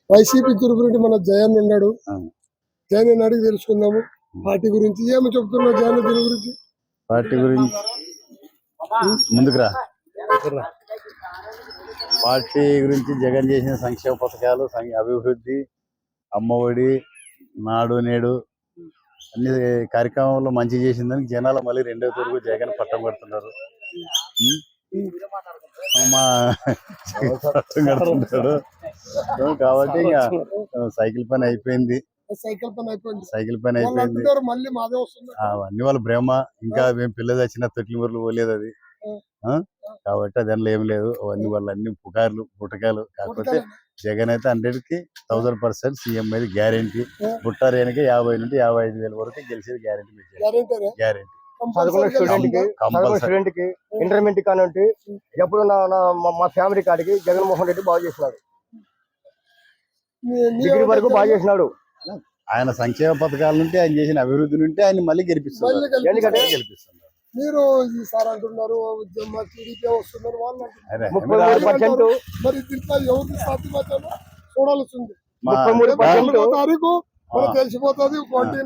YCP గురించి మన జగన్ ఉన్నాడు. జగన్ అడిగి తెలుసుకుందాము పార్టీ గురించి. ఏమి చెప్తున్నావు జగన్ దీని గురించి? పార్టీ గురించి ముందుకురా. పార్టీ గురించి జగన్ చేసిన సంక్షేమ పథకాలు, అభివృద్ధి, అమ్మఒడి, నాడు నేడు అన్ని కార్యక్రమంలో మంచి చేసిందని జనాలు మళ్ళీ రెండో తూర్పు జగన్ పట్టం కడుతున్నారు. పట్టం కడుతుంటాడు కాబట్టి ఇంకా సైకిల్ పని అయిపోయింది. అన్ని వాళ్ళ బ్రహ్మ. ఇంకా మేము పిల్లలు వచ్చిన తొట్లి మురలు పోలేదు అది. కాబట్టి దానిలో ఏం లేదు. అవన్నీ వాళ్ళు అన్ని పుకార్లు పుట్టకాలు. కాకపోతే జగన్ అయితే 100% సీఎం మీద గ్యారెంటీ. బుట్టారేనికి 50 నుండి 55,000 వరకు గెలిచేది గ్యారెంటీ. గ్యారెంటీ. స్టూడెంట్ కి ఇంటర్మీడియట్ కానివ్వండి ఎప్పుడు మా ఫ్యామిలీ కాడికి జగన్మోహన్ రెడ్డి బాగా చేసినాడు. డిగ్రీ వరకు బాగా చేసినాడు. ఆయన సంక్షేమ పథకాల నుండి, ఆయన చేసిన అభివృద్ధి నుండి ఆయన మళ్ళీ గెలిపిస్తున్నారు. మీరు ఈసారి అంటున్నారు టీడీపీ వస్తున్నారు వాళ్ళు. 33% మరి దీంట్లో ఎవరికి సాధ్యమవుతారో చూడాల్సింది. 33% తారీఖు తెలిసిపోతుంది.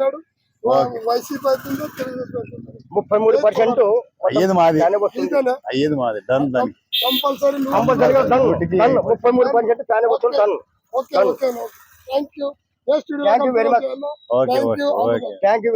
నాడు వైసీపీ అవుతుందో తెలుగుదేశం 33% అయ్యేది మాది. అయ్యేది మాది. కంపల్సరీ 33% ఫ్యాన్ వస్తుంది. Okay. Thank you. Very much. Okay. Thank you.